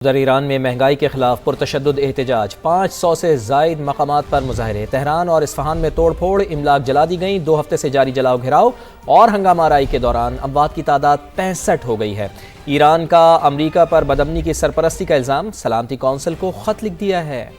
ادھر ایران میں مہنگائی کے خلاف پرتشدد احتجاج، 500 سے زائد مقامات پر مظاہرے، تہران اور اصفہان میں توڑ پھوڑ، املاک جلا دی گئیں، 2 ہفتے سے جاری جلاؤ گھراؤ اور ہنگامہ آرائی کے دوران اموات کی تعداد 65 ہو گئی ہے۔ ایران کا امریکہ پر بدامنی کی سرپرستی کا الزام، سلامتی کونسل کو خط لکھ دیا ہے۔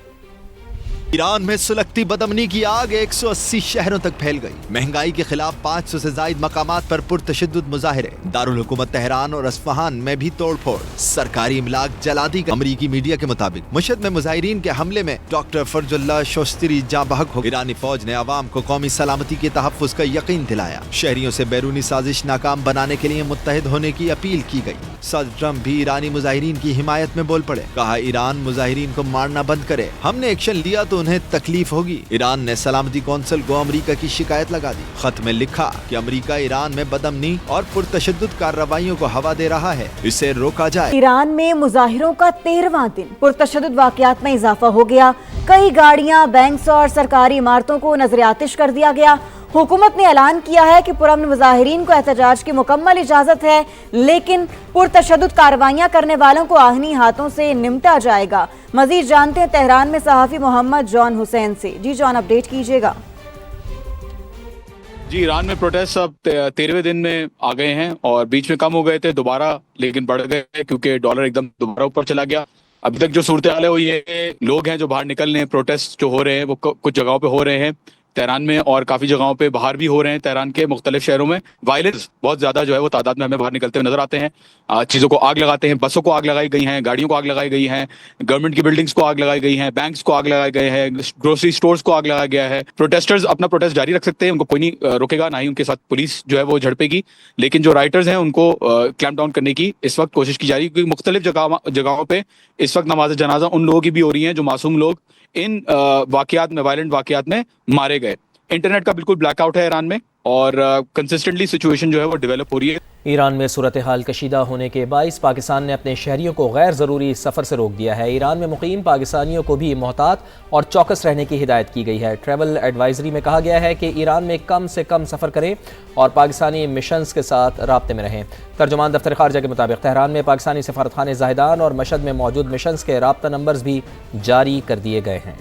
ایران میں سلگتی بدامنی کی آگ 180 شہروں تک پھیل گئی، مہنگائی کے خلاف 500 سے زائد مقامات پر پرتشدد مظاہرے، دارالحکومت تہران اور اصفہان میں بھی توڑ پھوڑ، سرکاری املاک جلا دی گئی۔ امریکی میڈیا کے مطابق مشہد میں مظاہرین کے حملے میں ڈاکٹر فرج اللہ شوستری جاں بحق ہو گئے۔ ایرانی فوج نے عوام کو قومی سلامتی کے تحفظ کا یقین دلایا، شہریوں سے بیرونی سازش ناکام بنانے کے لیے متحد ہونے کی اپیل کی گئی۔ صدر ٹرمپ بھی ایرانی مظاہرین کی حمایت میں بول پڑے، کہا ایران مظاہرین کو مارنا بند کرے، ہم نے ایکشن لیا تو انہیں تکلیف ہوگی۔ ایران نے سلامتی کونسل کو امریکہ کی شکایت لگا دی، خط میں لکھا کہ امریکہ ایران میں بدامنی اور پرتشدد کارروائیوں کو ہوا دے رہا ہے، اسے روکا جائے۔ ایران میں مظاہروں کا 13واں دن، پرتشدد واقعات میں اضافہ ہو گیا، کئی گاڑیاں، بینکس اور سرکاری عمارتوں کو نظر آتش کر دیا گیا۔ حکومت نے اعلان کیا ہے کہ پرامن مظاہرین کو احتجاج کی مکمل اجازت ہے، لیکن پرتشدد کارروائیاں کرنے والوں کو آہنی ہاتھوں سے نمٹا جائے گا۔ مزید جانتے ہیں تہران میں صحافی محمد جان حسین سے۔ جی جان، اپڈیٹ کیجیے گا۔ جی، ایران میں پروٹیسٹ اب 13ویں دن میں آ گئے ہیں اور بیچ میں کم ہو گئے تھے دوبارہ، لیکن بڑھ گئے کیونکہ ڈالر ایک دم دوبارہ اوپر چلا گیا۔ ابھی تک جو صورتحال ہے وہ یہ ہے، لوگ ہیں جو باہر نکل رہے ہیں، پروٹیسٹ جو ہو رہے ہیں وہ کچھ جگہوں پہ ہو رہے ہیں تہران میں، اور کافی جگہوں پہ باہر بھی ہو رہے ہیں تہران کے مختلف شہروں میں۔ وائلنس بہت زیادہ جو ہے وہ تعداد میں ہمیں باہر نکلتے ہوئے نظر آتے ہیں، چیزوں کو آگ لگاتے ہیں، بسوں کو آگ لگائی گئی ہیں، گاڑیوں کو آگ لگائی گئی ہیں، گورنمنٹ کی بلڈنگز کو آگ لگائی گئی ہیں، بینکس کو آگ لگائے گئے ہیں، گروسری سٹورز کو آگ لگایا گیا ہے۔ پروٹیسٹرز اپنا پروٹیسٹ جاری رکھ سکتے ہیں، ان کو کوئی نہیں روکے گا، نہ ہی ان کے ساتھ پولیس جو ہے وہ جھڑپے گی، لیکن جو رائٹرز ہیں ان کو کلیمپ ڈاؤن کرنے کی اس وقت کوشش کی جا رہی ہے، کیونکہ مختلف جگہوں پہ اس وقت نماز جنازہ ان لوگوں کی بھی ہو رہی ہیں جو معصوم لوگ ان واقعات میں، وائلنٹ واقعات میں مارے گئے۔ انٹرنیٹ کا بالکل بلیک آؤٹ ہے ایران میں، اور کنسسٹنٹلی سچویشن جو ہے وہ ڈیولپ ہو رہی ہے۔ ایران میں صورتحال کشیدہ ہونے کے باعث پاکستان نے اپنے شہریوں کو غیر ضروری سفر سے روک دیا ہے۔ ایران میں مقیم پاکستانیوں کو بھی محتاط اور چوکس رہنے کی ہدایت کی گئی ہے۔ ٹریول ایڈوائزری میں کہا گیا ہے کہ ایران میں کم سے کم سفر کریں اور پاکستانی مشنز کے ساتھ رابطے میں رہیں۔ ترجمان دفتر خارجہ کے مطابق تہران میں پاکستانی سفارتخانے زاہدان اور مشہد میں موجود مشنز کے رابطہ نمبرز بھی جاری کر دیے گئے ہیں۔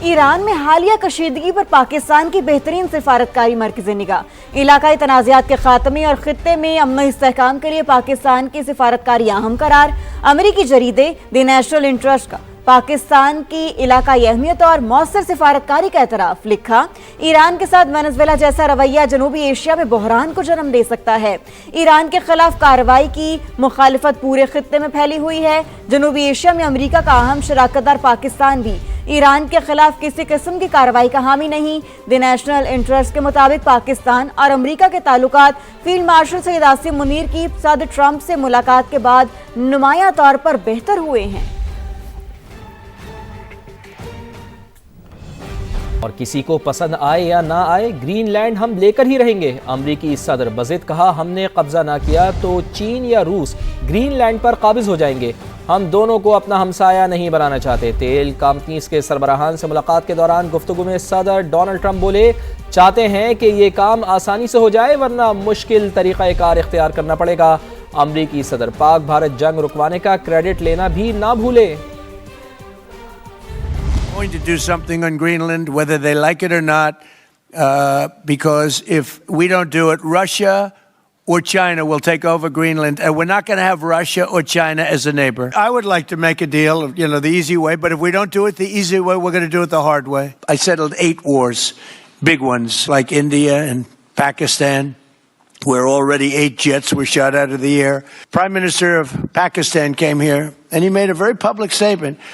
ایران میں حالیہ کشیدگی پر پاکستان کی بہترین سفارتکاری مرکز نگاہ، علاقائی تنازعات کے خاتمے اور خطے میں امن و استحکام کے لیے پاکستان کی سفارتکاری اہم قرار۔ امریکی جریدے دی نیشنل انٹرسٹ کا پاکستان کی علاقائی اہمیت اور مؤثر سفارتکاری کا اعتراف، لکھا ایران کے ساتھ وینزویلا جیسا رویہ جنوبی ایشیا میں بحران کو جنم دے سکتا ہے۔ ایران کے خلاف کارروائی کی مخالفت پورے خطے میں پھیلی ہوئی ہے۔ جنوبی ایشیا میں امریکہ کا اہم شراکت دار پاکستان بھی ایران کے خلاف کسی قسم کی کارروائی کا حامی نہیں۔ دی نیشنل انٹرسٹ کے مطابق پاکستان اور امریکہ کے تعلقات فیلڈ مارشل سید عاصم منیر کی صدر ٹرمپ سے ملاقات کے بعد نمایاں طور پر بہتر ہوئے ہیں۔ اور کسی کو پسند آئے یا نہ آئے، گرین لینڈ ہم لے کر ہی رہیں گے۔ امریکی صدر بضد کہا، ہم نے قبضہ نہ کیا تو چین یا روس گرین لینڈ پر قابض ہو جائیں گے، ہم دونوں کو اپنا ہمسایہ نہیں بنانا چاہتے۔ تیل کمپنیز کے سربراہان سے ملاقات کے دوران گفتگو میں صدر ڈونلڈ ٹرمپ بولے، چاہتے ہیں کہ یہ کام آسانی سے ہو جائے ورنہ مشکل طریقہ کار اختیار کرنا پڑے گا۔ امریکی صدر پاک بھارت جنگ رکوانے کا کریڈٹ لینا بھی نہ بھولے۔ Going to do something on Greenland, whether they like it or not, because if we don't do it, Russia or China will take over Greenland, and we're not going to have Russia or China as a neighbor. I would like to make a deal, the easy way, but if we don't do it the easy way, we're going to do it the hard way. I settled 8 wars, big ones, like India and Pakistan, where already 8 jets were shot out of the air. Prime Minister of Pakistan came here, and he made a very public statement.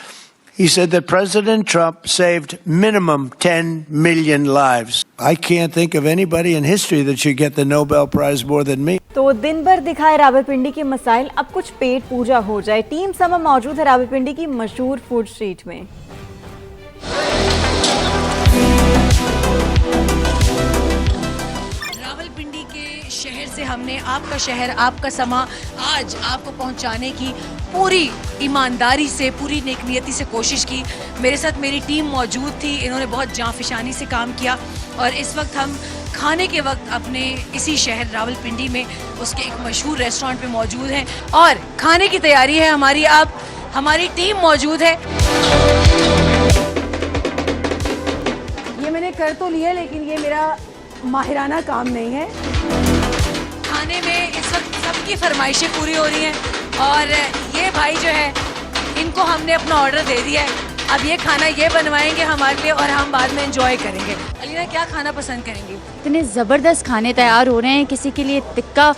He said that President Trump saved minimum 10 million lives. I can't think of anybody in history that should get the Nobel Prize more than me. تو دن بھر دکھائے راولپنڈی کے مسائل، اب کچھ پیٹ پوجا ہو جائے۔ Team سما موجود ہے راولپنڈی کی مشہور فوڈ اسٹریٹ میں۔ راولپنڈی کے شہر سے ہم نے آپ کا شہر، آپ کا سما آج آپ کو پہنچانے کی پوری ایمانداری سے، پوری نیک نیتی سے کوشش کی۔ میرے ساتھ میری ٹیم موجود تھی، انہوں نے بہت جاں فشانی سے کام کیا، اور اس وقت ہم کھانے کے وقت اپنے اسی شہر راولپنڈی میں اس کے ایک مشہور ریسٹورانٹ پہ موجود ہیں اور کھانے کی تیاری ہے ہماری. اب ہماری ٹیم موجود ہے. یہ میں نے کر تو لیا لیکن یہ میرا ماہرانہ کام نہیں ہے. کھانے میں اس وقت سب کی فرمائشیں پوری ہو رہی ہیں اور یہ بھائی جو ہے ان کو ہم نے اپنا آرڈر دے دیا ہے. اب یہ کھانا یہ بنوائیں گے ہمارے لیے اور ہم بعد میں انجوائے کریں گے. علینا کیا کھانا پسند کریں گی؟ اتنے زبردست کھانے تیار ہو رہے ہیں. کسی کے لیے تکا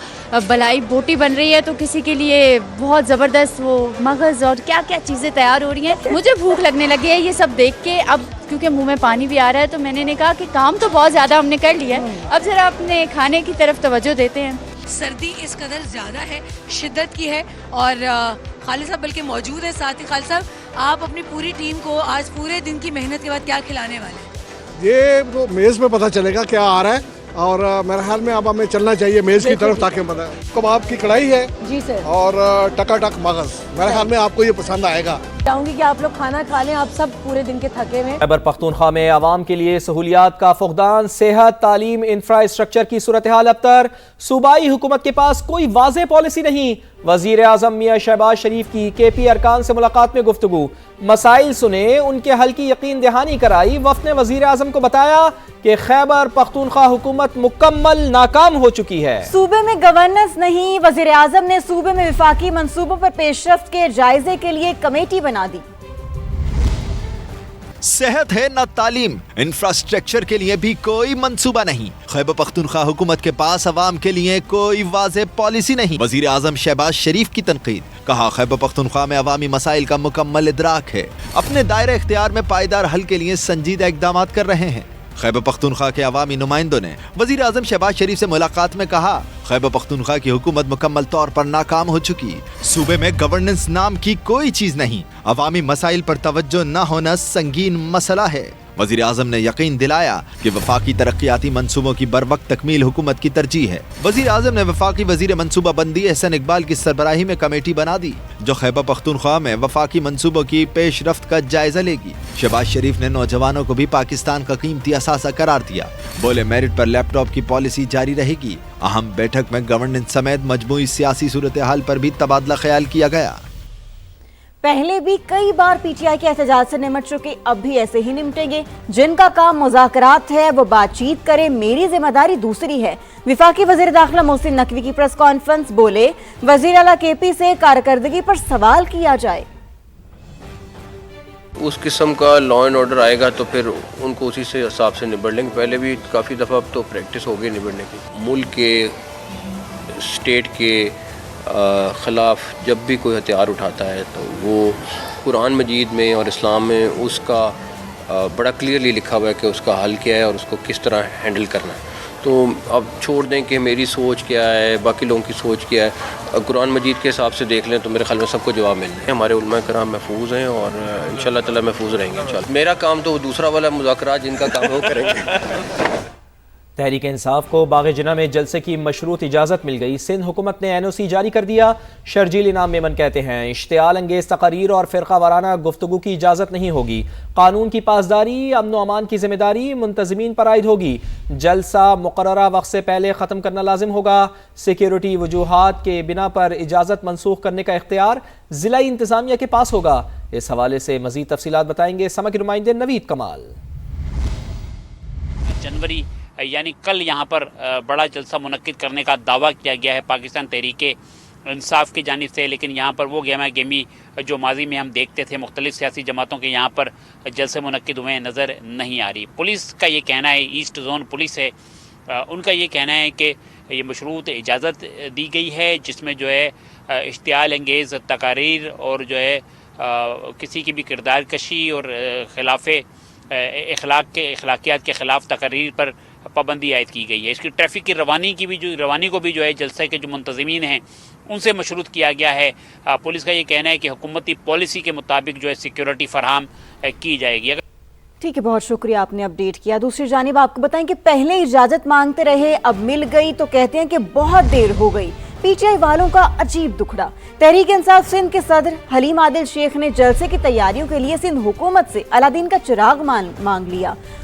بلائی بوٹی بن رہی ہے تو کسی کے لیے بہت زبردست وہ مغز اور کیا کیا چیزیں تیار ہو رہی ہیں. مجھے بھوک لگنے لگی ہے یہ سب دیکھ کے. اب کیونکہ منہ میں پانی بھی آ رہا ہے تو میں نے کہا کہ کام تو بہت زیادہ ہم نے کر لیا ہے, اب ذرا اپنے کھانے کی طرف توجہ دیتے ہیں. سردی اس قدر زیادہ ہے, شدت کی ہے اور خالد صاحب بلکہ موجود ہے ساتھ ہی. خالد صاحب آپ اپنی پوری ٹیم کو آج پورے دن کی محنت کے بعد کیا کھلانے والے ہیں؟ یہ تو میز میں پتہ چلے گا کیا آ رہا ہے اور میرے خیال میں اب ہمیں چلنا چاہیے میز کی طرف تاکہ پتہ. کباب کی کڑھائی ہے جی سر, اور ٹکا ٹک مغز. میرے خیال میں آپ کو یہ پسند آئے گا. چاہوں گی کہ آپ لوگ کھانا کھا لیں, آپ سب پورے دن کے تھکے ہوئے. خیبر پختونخوا میں عوام کے لیے سہولیات کا فقدان, صحت, تعلیم, انفراسٹرکچر کی صورتحال ابتر. صوبائی حکومت کے پاس کوئی واضح پالیسی نہیں. وزیر اعظم میاں شہباز شریف کی کے پی ارکان سے ملاقات میں گفتگو, مسائل سنے, ان کے حل کی یقین دہانی کرائی. وفد نے وزیر اعظم کو بتایا کہ خیبر پختونخوا حکومت مکمل ناکام ہو چکی ہے. صوبے میں گورننس نہیں, وزیر اعظم نے صوبے میں وفاقی منصوبوں پر پیش رفت کے جائزے کے لیے کمیٹی بنا دی. صحت ہے نہ تعلیم, انفراسٹرکچر کے لیے بھی کوئی منصوبہ نہیں. خیبر پختونخوا حکومت کے پاس عوام کے لیے کوئی واضح پالیسی نہیں. وزیر اعظم شہباز شریف کی تنقید, کہا خیبر پختونخوا میں عوامی مسائل کا مکمل ادراک ہے, اپنے دائرہ اختیار میں پائیدار حل کے لیے سنجیدہ اقدامات کر رہے ہیں. خیبر پختونخوا کے عوامی نمائندوں نے وزیر اعظم شہباز شریف سے ملاقات میں کہا خیبر پختونخوا کی حکومت مکمل طور پر ناکام ہو چکی. صوبے میں گورننس نام کی کوئی چیز نہیں. عوامی مسائل پر توجہ نہ ہونا سنگین مسئلہ ہے. وزیر اعظم نے یقین دلایا کہ وفاقی ترقیاتی منصوبوں کی بروقت تکمیل حکومت کی ترجیح ہے. وزیر اعظم نے وفاقی وزیر منصوبہ بندی احسن اقبال کی سربراہی میں کمیٹی بنا دی جو خیبر پختونخوا میں وفاقی منصوبوں کی پیش رفت کا جائزہ لے گی. شہباز شریف نے نوجوانوں کو بھی پاکستان کا قیمتی اثاثہ قرار دیا. بولے میرٹ پر لیپ ٹاپ کی پالیسی جاری رہے گی. اہم بیٹھک میں گورننس سمیت مجموعی سیاسی صورتحال پر بھی تبادلہ خیال کیا گیا. پہلے بھی کئی بار پی ٹی آئی کے احتجاج سے نمٹ چکے, اب بھی ایسے ہی نمٹیں گے. جن کا کام مذاکرات ہے وہ بات چیت کرے, میری ذمہ داری دوسری ہے. وفاقی وزیر داخلہ محسن نقوی کی پریس کانفرنس, بولے وزیر اعلیٰ کے پی سے کارکردگی پر سوال کیا جائے. اس قسم کا لا اینڈ آرڈر آئے گا تو پھر ان کو اسی سے حساب سے نبڑ لیں گے. پہلے بھی کافی دفعہ اب تو پریکٹس ہو گئی نبڑنے کی. ملک کے اسٹیٹ کے خلاف جب بھی کوئی ہتھیار اٹھاتا ہے تو وہ قرآن مجید میں اور اسلام میں اس کا بڑا کلیئرلی لکھا ہوا ہے کہ اس کا حل کیا ہے اور اس کو کس طرح ہینڈل کرنا ہے. تو اب چھوڑ دیں کہ میری سوچ کیا ہے, باقی لوگوں کی سوچ کیا ہے. قرآن مجید کے حساب سے دیکھ لیں تو میرے خیال میں سب کو جواب مل جائے. ہمارے علماء کرام محفوظ ہیں اور انشاءاللہ تعالی محفوظ رہیں گے انشاءاللہ. میرا کام تو دوسرا والا مذاکرات جن کا کام ہے وہ کریں گے. تحریک انصاف کو باغ جناح میں جلسے کی مشروط اجازت مل گئی. سندھ حکومت نے این او سی جاری کر دیا. شرجیل انعام میمن کہتے ہیں اشتعال انگیز تقاریر اور فرقہ وارانہ گفتگو کی اجازت نہیں ہوگی. قانون کی پاسداری, امن و امان کی ذمہ داری منتظمین پر عائد ہوگی. جلسہ مقررہ وقت سے پہلے ختم کرنا لازم ہوگا. سیکیورٹی وجوہات کے بنا پر اجازت منسوخ کرنے کا اختیار ضلعی انتظامیہ کے پاس ہوگا. اس حوالے سے مزید تفصیلات بتائیں گے سما کے نمائندے نوید کمال. جنوری یعنی کل یہاں پر بڑا جلسہ منعقد کرنے کا دعویٰ کیا گیا ہے پاکستان تحریک انصاف کی جانب سے, لیکن یہاں پر وہ گہما گہمی جو ماضی میں ہم دیکھتے تھے مختلف سیاسی جماعتوں کے یہاں پر جلسے منعقد ہوئے نظر نہیں آ رہی. پولیس کا یہ کہنا ہے, ایسٹ زون پولیس ہے, ان کا یہ کہنا ہے کہ یہ مشروط اجازت دی گئی ہے جس میں جو ہے اشتعال انگیز تقاریر اور جو ہے کسی کی بھی کردار کشی اور خلاف اخلاقیات کے خلاف تقاریر پر پابندی عائد کی گئی ہے. اس کی ٹریفک کی روانی کو بھی جو ہے جلسے کے جو منتظمین ہیں ان سے مشروط کیا گیا ہے. پولیس کا یہ کہنا ہے کہ حکومتی پالیسی کے مطابق جو ہے سیکیورٹی فراہم کی جائے گی. ٹھیک ہے, بہت شکریہ آپ نے اپڈیٹ کیا. دوسری جانب آپ کو بتائیں کہ پہلے اجازت مانگتے رہے, اب مل گئی تو کہتے ہیں کہ بہت دیر ہو گئی. پی ٹی آئی والوں کا عجیب دکھڑا. تحریک انصاف سندھ کے صدر حلیم عادل شیخ نے جلسے کی تیاریوں کے لیے سندھ حکومت سے علادین کا چراغ مانگ لیا.